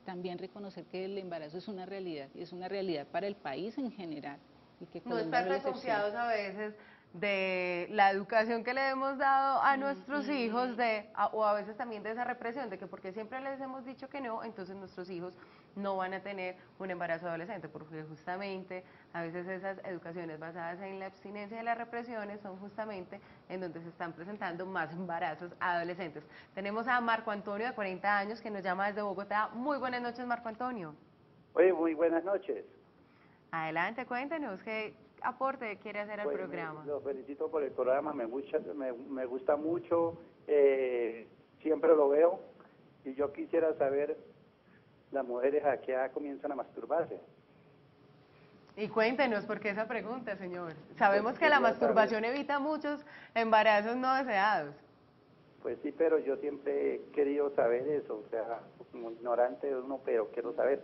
también reconocer que el embarazo es una realidad, y es una realidad para el país en general. Y que no estar tan confiados a veces de la educación que le hemos dado a nuestros hijos, o a veces también de esa represión, de que porque siempre les hemos dicho que no, entonces nuestros hijos no van a tener un embarazo adolescente, porque justamente a veces esas educaciones basadas en la abstinencia y las represiones son justamente en donde se están presentando más embarazos adolescentes. Tenemos a Marco Antonio, de 40 años, que nos llama desde Bogotá. Muy buenas noches, Marco Antonio. Oye, muy buenas noches. Adelante, cuéntenos qué aporte quiere hacer al programa. Lo felicito por el programa, me gusta mucho, siempre lo veo, y yo quisiera saber, las mujeres a qué edad comienzan a masturbarse. Y cuéntenos por qué esa pregunta, señor. Sabemos que la masturbación evita muchos embarazos no deseados. Pues sí, pero yo siempre he querido saber eso, o sea, como ignorante de uno, pero quiero saber.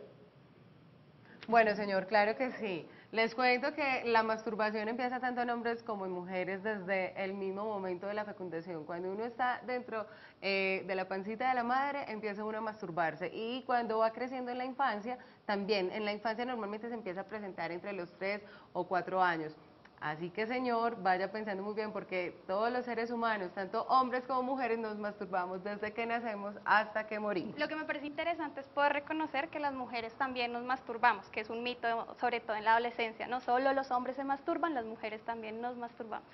Bueno, señor, claro que sí. Les cuento que la masturbación empieza tanto en hombres como en mujeres desde el mismo momento de la fecundación. Cuando uno está dentro de la pancita de la madre, empieza uno a masturbarse. Y cuando va creciendo en la infancia, también en la infancia normalmente se empieza a presentar entre los 3 o 4 años. Así que, señor, vaya pensando muy bien, porque todos los seres humanos, tanto hombres como mujeres, nos masturbamos desde que nacemos hasta que morimos. Lo que me parece interesante es poder reconocer que las mujeres también nos masturbamos, que es un mito, sobre todo en la adolescencia. No solo los hombres se masturban, las mujeres también nos masturbamos.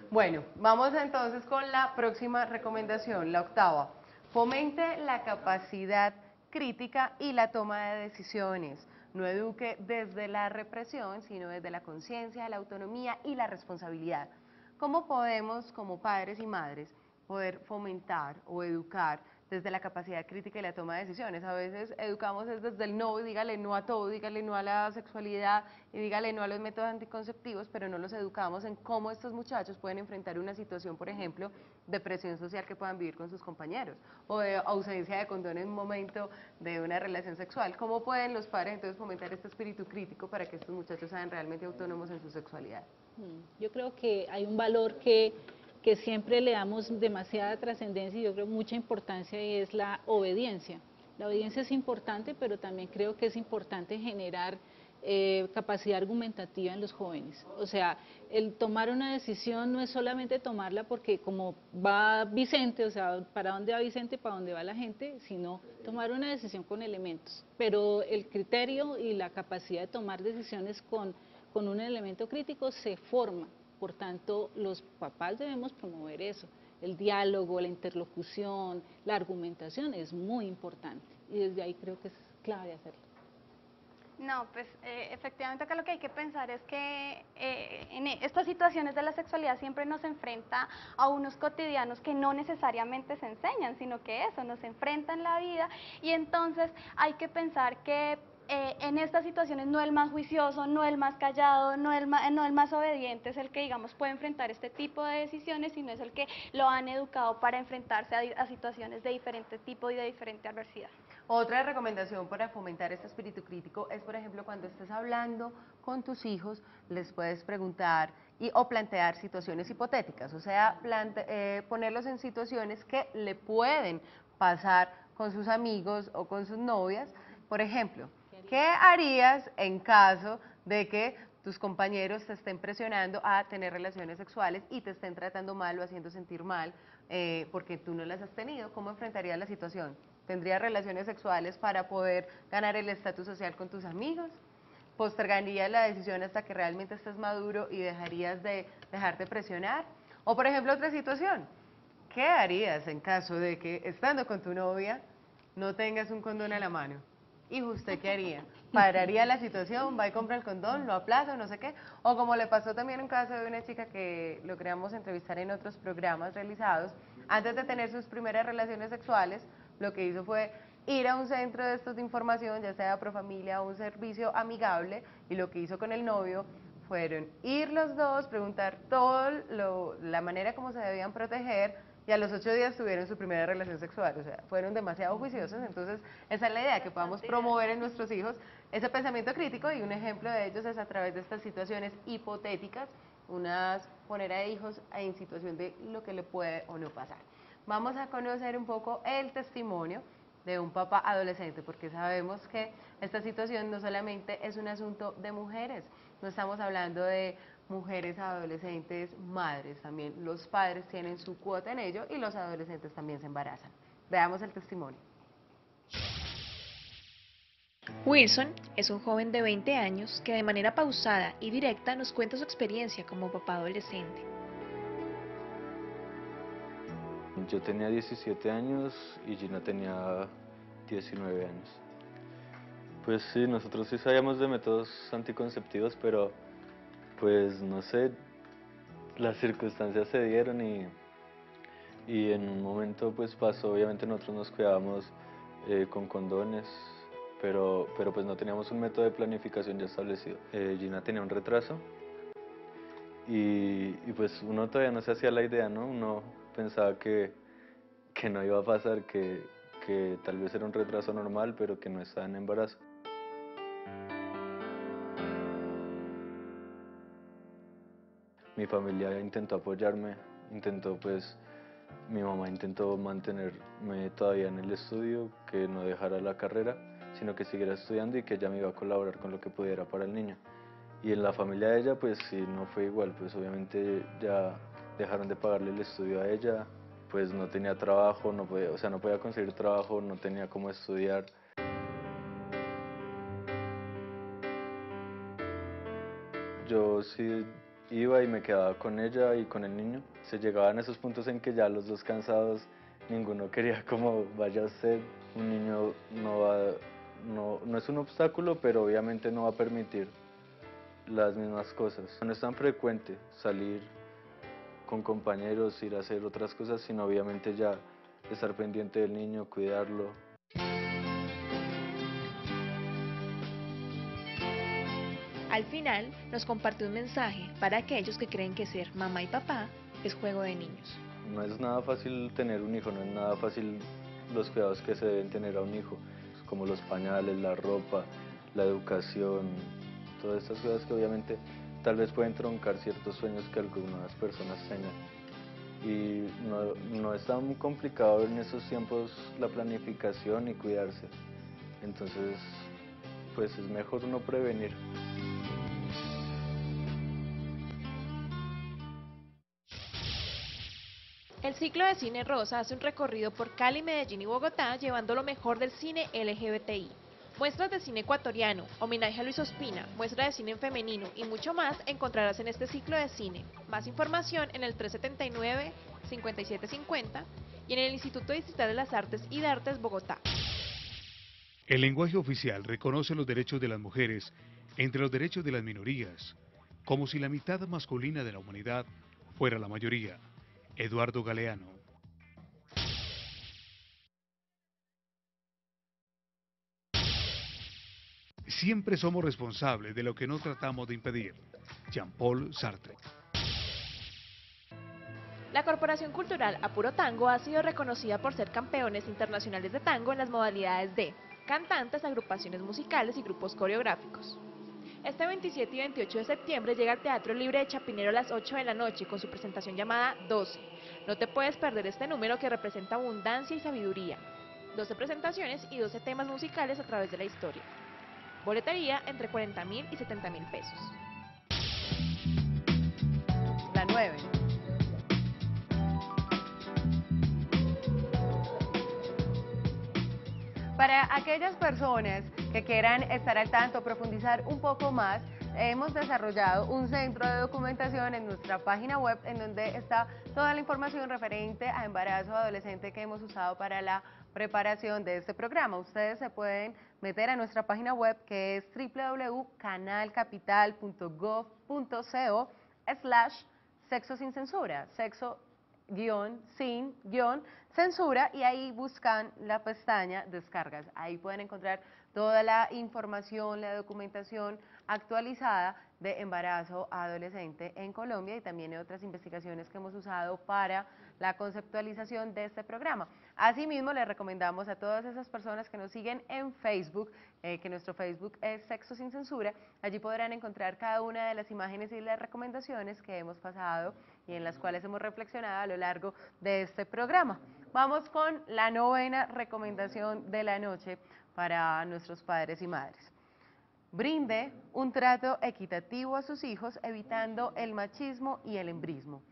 Bueno, vamos entonces con la próxima recomendación, la octava. Fomente la capacidad crítica y la toma de decisiones. No eduque desde la represión, sino desde la conciencia, la autonomía y la responsabilidad. ¿Cómo podemos, como padres y madres, poder fomentar o educar desde la capacidad crítica y la toma de decisiones. A veces educamos desde el no, y dígale no a todo, dígale no a la sexualidad y dígale no a los métodos anticonceptivos, pero no los educamos en cómo estos muchachos pueden enfrentar una situación, por ejemplo, de presión social que puedan vivir con sus compañeros o de ausencia de condón en un momento de una relación sexual. ¿Cómo pueden los padres entonces fomentar este espíritu crítico para que estos muchachos sean realmente autónomos en su sexualidad? Yo creo que hay un valor que siempre le damos demasiada trascendencia y yo creo mucha importancia, y es la obediencia. La obediencia es importante, pero también creo que es importante generar capacidad argumentativa en los jóvenes. O sea, el tomar una decisión no es solamente tomarla porque como va Vicente, o sea, para dónde va Vicente, para dónde va la gente, sino tomar una decisión con elementos. Pero el criterio y la capacidad de tomar decisiones con un elemento crítico se forma. Por tanto, los papás debemos promover eso. El diálogo, la interlocución, la argumentación es muy importante y desde ahí creo que es clave hacerlo. No, pues efectivamente acá lo que hay que pensar es que en estas situaciones de la sexualidad siempre nos enfrenta a unos cotidianos que no necesariamente se enseñan, sino que eso, nos enfrenta en la vida, y entonces hay que pensar que en estas situaciones no el más juicioso, no el más callado, no el más obediente es el que, digamos, puede enfrentar este tipo de decisiones, sino es el que lo han educado para enfrentarse a situaciones de diferente tipo y de diferente adversidad. Otra recomendación para fomentar este espíritu crítico es, por ejemplo, cuando estés hablando con tus hijos, les puedes preguntar o plantear situaciones hipotéticas, o sea, ponerlos en situaciones que le pueden pasar con sus amigos o con sus novias. Por ejemplo, ¿qué harías en caso de que tus compañeros te estén presionando a tener relaciones sexuales y te estén tratando mal o haciendo sentir mal porque tú no las has tenido? ¿Cómo enfrentarías la situación? ¿Tendrías relaciones sexuales para poder ganar el estatus social con tus amigos? ¿Postergarías la decisión hasta que realmente estés maduro y dejarías de dejarte presionar? O por ejemplo, otra situación, ¿qué harías en caso de que estando con tu novia no tengas un condón a la mano? ¿Y usted qué haría? ¿Pararía la situación? ¿Va y compra el condón? ¿Lo aplaza? No sé qué. O como le pasó también un caso de una chica que logramos entrevistar en otros programas realizados, antes de tener sus primeras relaciones sexuales, lo que hizo fue ir a un centro de estos de información, ya sea Profamilia o un servicio amigable, y lo que hizo con el novio fueron ir los dos, preguntar la manera como se debían proteger, y a los 8 días tuvieron su primera relación sexual. O sea, fueron demasiado juiciosos. Entonces esa es la idea, que podamos promover en nuestros hijos ese pensamiento crítico, y un ejemplo de ellos es a través de estas situaciones hipotéticas, poner a hijos en situación de lo que le puede o no pasar. Vamos a conocer un poco el testimonio de un papá adolescente, porque sabemos que esta situación no solamente es un asunto de mujeres, no estamos hablando de mujeres adolescentes, madres, también los padres tienen su cuota en ello y los adolescentes también se embarazan. Veamos el testimonio. Wilson es un joven de 20 años que de manera pausada y directa nos cuenta su experiencia como papá adolescente. Yo tenía 17 años y Gina tenía 19 años. Pues sí, nosotros sí sabíamos de métodos anticonceptivos, pero pues no sé, las circunstancias se dieron y en un momento pues pasó. Obviamente nosotros nos cuidábamos con condones, pero pues no teníamos un método de planificación ya establecido. Gina tenía un retraso y pues uno todavía no se hacía la idea, ¿no? Uno pensaba que no iba a pasar, que tal vez era un retraso normal, pero que no estaba en embarazo. Mi familia intentó apoyarme, mi mamá intentó mantenerme todavía en el estudio, que no dejara la carrera, sino que siguiera estudiando y que ella me iba a colaborar con lo que pudiera para el niño. Y en la familia de ella, pues sí, no fue igual, pues obviamente ya dejaron de pagarle el estudio a ella, pues no tenía trabajo, no podía conseguir trabajo, no tenía cómo estudiar. Yo sí iba y me quedaba con ella y con el niño. Se llegaban esos puntos en que ya los dos cansados, ninguno quería como vaya usted. Un niño no es un obstáculo, pero obviamente no va a permitir las mismas cosas. No es tan frecuente salir con compañeros, ir a hacer otras cosas, sino obviamente ya estar pendiente del niño, cuidarlo. Al final, nos comparte un mensaje para aquellos que creen que ser mamá y papá es juego de niños. No es nada fácil tener un hijo, no es nada fácil los cuidados que se deben tener a un hijo, como los pañales, la ropa, la educación, todas estas cosas que obviamente tal vez pueden troncar ciertos sueños que algunas personas tengan. Y no es tan complicado en esos tiempos la planificación y cuidarse. Entonces, pues es mejor no prevenir. El ciclo de Cine Rosa hace un recorrido por Cali, Medellín y Bogotá llevando lo mejor del cine LGBTI. Muestras de cine ecuatoriano, homenaje a Luis Ospina, muestra de cine en femenino y mucho más encontrarás en este ciclo de cine. Más información en el 379-5750 y en el Instituto Distrital de las Artes y de Artes Bogotá. El lenguaje oficial reconoce los derechos de las mujeres entre los derechos de las minorías, como si la mitad masculina de la humanidad fuera la mayoría. Eduardo Galeano. Siempre somos responsables de lo que no tratamos de impedir. Jean-Paul Sartre. La Corporación Cultural Apuro Tango ha sido reconocida por ser campeones internacionales de tango en las modalidades de cantantes, agrupaciones musicales y grupos coreográficos. Este 27 y 28 de septiembre llega al Teatro Libre de Chapinero a las 8 de la noche con su presentación llamada 12. No te puedes perder este número que representa abundancia y sabiduría. 12 presentaciones y 12 temas musicales a través de la historia. Boletería entre 40.000 y 70.000 pesos. La 9. Para aquellas personas que quieran estar al tanto, profundizar un poco más, hemos desarrollado un centro de documentación en nuestra página web en donde está toda la información referente a embarazo adolescente que hemos usado para la preparación de este programa. Ustedes se pueden meter a nuestra página web que es www.canalcapital.gov.co/sexo sin censura, sexo-sin-censura, y ahí buscan la pestaña descargas. Ahí pueden encontrar toda la información, la documentación actualizada de embarazo adolescente en Colombia y también otras investigaciones que hemos usado para la conceptualización de este programa. Asimismo, les recomendamos a todas esas personas que nos siguen en Facebook, que nuestro Facebook es Sexo Sin Censura. Allí podrán encontrar cada una de las imágenes y las recomendaciones que hemos pasado y en las cuales hemos reflexionado a lo largo de este programa. Vamos con la 9ª recomendación de la noche para nuestros padres y madres. Brinde un trato equitativo a sus hijos, evitando el machismo y el embrismo.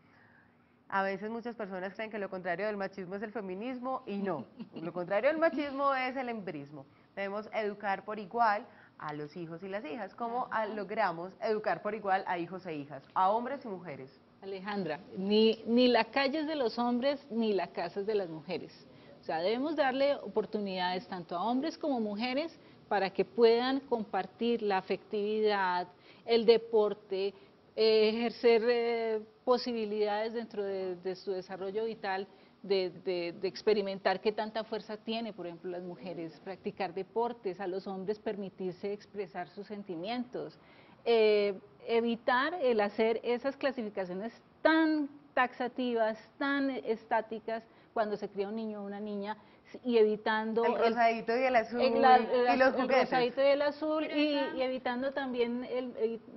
A veces muchas personas creen que lo contrario del machismo es el feminismo y no. Lo contrario del machismo es el embrismo. Debemos educar por igual a los hijos y las hijas. ¿Cómo logramos educar por igual a hijos e hijas, a hombres y mujeres? Alejandra, ni la calle es de los hombres ni la casa es de las mujeres. O sea, debemos darle oportunidades tanto a hombres como mujeres para que puedan compartir la afectividad, el deporte, ejercer posibilidades dentro de su desarrollo vital, de experimentar qué tanta fuerza tiene, por ejemplo, las mujeres, practicar deportes, a los hombres permitirse expresar sus sentimientos, evitar el hacer esas clasificaciones tan taxativas, tan estáticas cuando se cría un niño o una niña, y evitando el rosadito y el azul y los juguetes. El rosadito y el azul y evitando también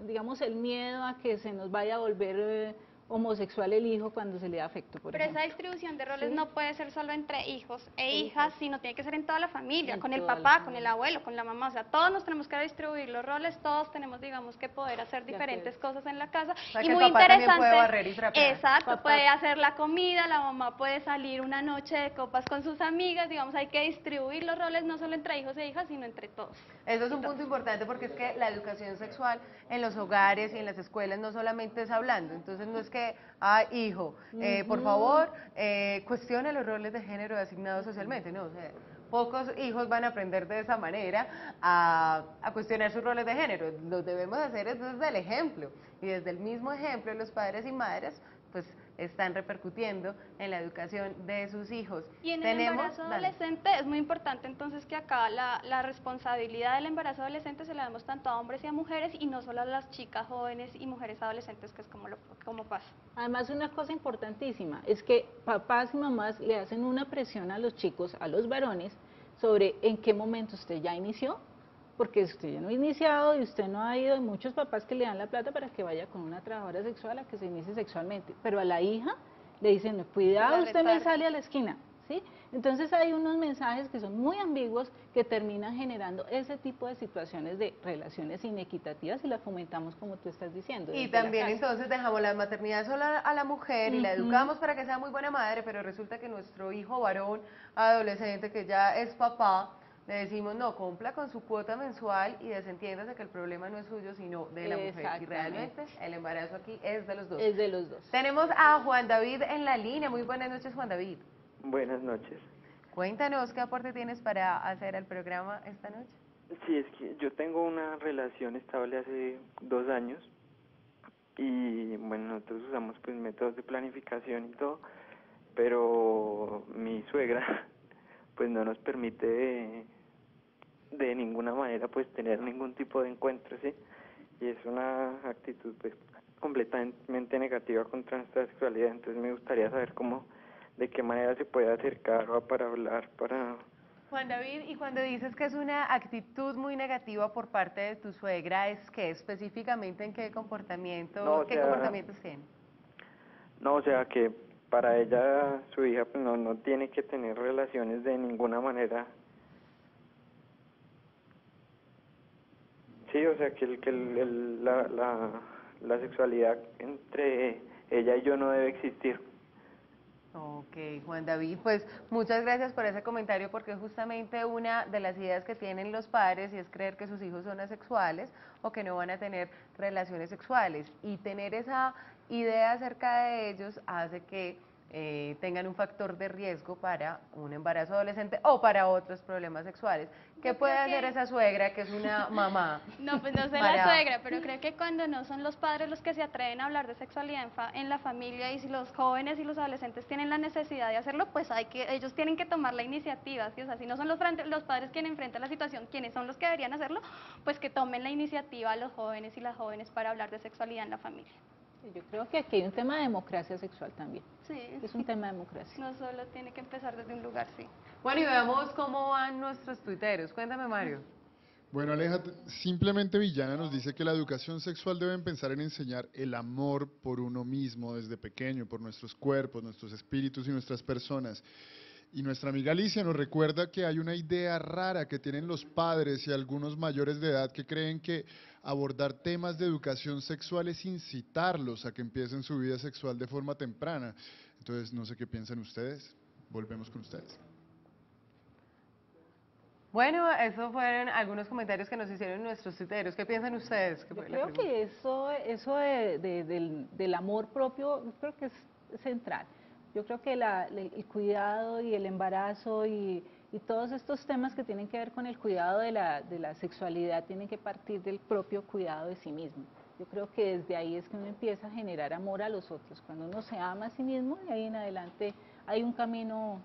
digamos el miedo a que se nos vaya a volver homosexual el hijo cuando se le da afecto, por ejemplo. Esa distribución de roles ¿Sí? no puede ser solo entre hijos e hijas, sino tiene que ser en toda la familia, con el toda la papá, familia. con el abuelo, con la mamá, o sea, todos nos tenemos que distribuir los roles, todos tenemos, digamos, que poder hacer diferentes cosas en la casa. O sea, y que muy el papá también interesante, puede barrer y trapear. exacto, Papá. puede hacer la comida, la mamá puede salir una noche de copas con sus amigas, digamos, hay que distribuir los roles no solo entre hijos e hijas, sino entre todos. Eso es un punto importante porque es que la educación sexual en los hogares y en las escuelas no solamente es hablando, entonces no es que, hijo, por favor, cuestione los roles de género asignados socialmente, no, o sea, pocos hijos van a aprender de esa manera a cuestionar sus roles de género, lo debemos hacer es desde el ejemplo, y desde el mismo ejemplo los padres y madres, pues están repercutiendo en la educación de sus hijos. Y en el embarazo adolescente es muy importante entonces que acá la responsabilidad del embarazo adolescente se la damos tanto a hombres y a mujeres y no solo a las chicas jóvenes y mujeres adolescentes, que es como pasa. Además, una cosa importantísima es que papás y mamás le hacen una presión a los chicos, a los varones, sobre en qué momento usted ya inició, porque usted ya no ha iniciado y usted no ha ido, hay muchos papás que le dan la plata para que vaya con una trabajadora sexual a que se inicie sexualmente, pero a la hija le dicen, no, cuidado, usted me sale a la esquina, ¿sí? Entonces hay unos mensajes que son muy ambiguos que terminan generando ese tipo de situaciones de relaciones inequitativas y las fomentamos como tú estás diciendo. Y también entonces dejamos la maternidad sola a la mujer y la educamos para que sea muy buena madre, pero resulta que nuestro hijo varón, adolescente, que ya es papá, le decimos, no, cumpla con su cuota mensual y desentiéndase que el problema no es suyo, sino de la mujer. Y realmente el embarazo aquí es de los dos. Es de los dos. Tenemos a Juan David en la línea. Muy buenas noches, Juan David. Buenas noches. Cuéntanos, ¿qué aporte tienes para hacer al programa esta noche? Sí, es que yo tengo una relación estable hace 2 años y bueno, nosotros usamos pues métodos de planificación y todo, pero mi suegra pues no nos permite de ninguna manera pues tener ningún tipo de encuentro, ¿sí? Y es una actitud pues completamente negativa contra nuestra sexualidad, entonces me gustaría saber de qué manera se puede acercar o para hablar, para... Juan David, y cuando dices que es una actitud muy negativa por parte de tu suegra, ¿es que específicamente en qué comportamiento, No, qué comportamientos tiene? No, o sea que para ella, su hija pues no tiene que tener relaciones de ninguna manera. Sí, o sea que la sexualidad entre ella y yo no debe existir. Ok, Juan David, pues muchas gracias por ese comentario, porque justamente una de las ideas que tienen los padres y es creer que sus hijos son asexuales o que no van a tener relaciones sexuales, y tener esa idea acerca de ellos hace que tengan un factor de riesgo para un embarazo adolescente o para otros problemas sexuales. ¿Qué puede hacer esa suegra, que es una mamá? No, pues no sé la suegra, pero creo que cuando no son los padres los que se atreven a hablar de sexualidad en la familia, y si los jóvenes y los adolescentes tienen la necesidad de hacerlo, pues ellos tienen que tomar la iniciativa, ¿sí? O sea, si no son los padres quienes enfrentan la situación, quienes son los que deberían hacerlo, pues que tomen la iniciativa los jóvenes y las jóvenes para hablar de sexualidad en la familia. Yo creo que aquí hay un tema de democracia sexual también. Sí. Es un tema de democracia. No solo tiene que empezar desde un lugar, sí. Bueno, y veamos cómo van nuestros tuiteros. Cuéntame, Mario. Bueno, Aleja, simplemente Villana nos dice que la educación sexual debe empezar en enseñar el amor por uno mismo desde pequeño, por nuestros cuerpos, nuestros espíritus y nuestras personas. Y nuestra amiga Alicia nos recuerda que hay una idea rara que tienen los padres y algunos mayores de edad que creen que abordar temas de educación sexual es incitarlos a que empiecen su vida sexual de forma temprana. Entonces, no sé qué piensan ustedes. Volvemos con ustedes. Bueno, esos fueron algunos comentarios que nos hicieron nuestros tuiteros. ¿Qué piensan ustedes? Yo creo que eso del amor propio, creo que es central. Yo creo que el cuidado y el embarazo y todos estos temas que tienen que ver con el cuidado de la sexualidad tienen que partir del propio cuidado de sí mismo. Yo creo que desde ahí es que uno empieza a generar amor a los otros. Cuando uno se ama a sí mismo, de ahí en adelante hay un camino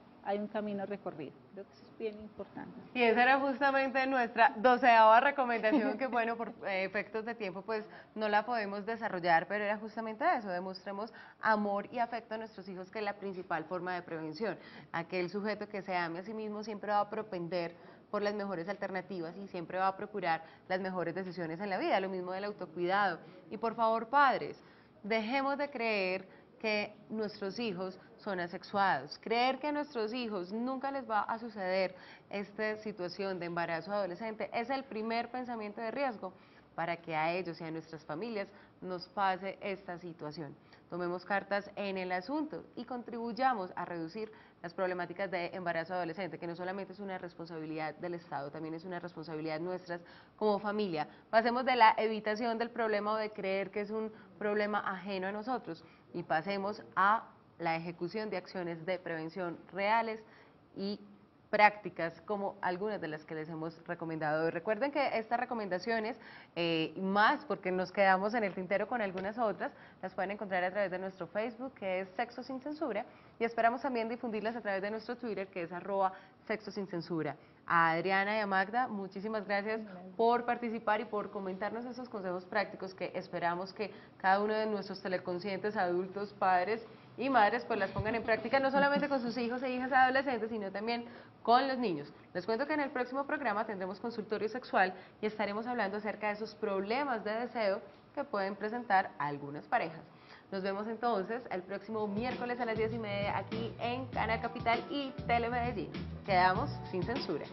recorrido. Creo que eso es bien importante. Y esa era justamente nuestra 12ª recomendación, que bueno, por efectos de tiempo pues no la podemos desarrollar, pero era justamente eso: demostremos amor y afecto a nuestros hijos, que es la principal forma de prevención. Aquel sujeto que se ame a sí mismo siempre va a propender por las mejores alternativas y siempre va a procurar las mejores decisiones en la vida, lo mismo del autocuidado. Y por favor, padres, dejemos de creer que nuestros hijos son asexuados. Creer que a nuestros hijos nunca les va a suceder esta situación de embarazo adolescente es el primer pensamiento de riesgo para que a ellos y a nuestras familias nos pase esta situación. Tomemos cartas en el asunto y contribuyamos a reducir las problemáticas de embarazo adolescente, que no solamente es una responsabilidad del Estado, también es una responsabilidad nuestra como familia. Pasemos de la evitación del problema o de creer que es un problema ajeno a nosotros y pasemos a la ejecución de acciones de prevención reales y prácticas como algunas de las que les hemos recomendado hoy. Recuerden que estas recomendaciones, más porque nos quedamos en el tintero con algunas otras, las pueden encontrar a través de nuestro Facebook, que es Sexo Sin Censura, y esperamos también difundirlas a través de nuestro Twitter, que es @Sexo Sin Censura. A Adriana y a Magda, muchísimas gracias por participar y por comentarnos esos consejos prácticos que esperamos que cada uno de nuestros teleconscientes, adultos, padres y madres, pues las pongan en práctica, no solamente con sus hijos e hijas adolescentes, sino también con los niños. Les cuento que en el próximo programa tendremos consultorio sexual y estaremos hablando acerca de esos problemas de deseo que pueden presentar algunas parejas. Nos vemos entonces el próximo miércoles a las 10:30 aquí en Canal Capital y Telemedellín. Quedamos sin censura.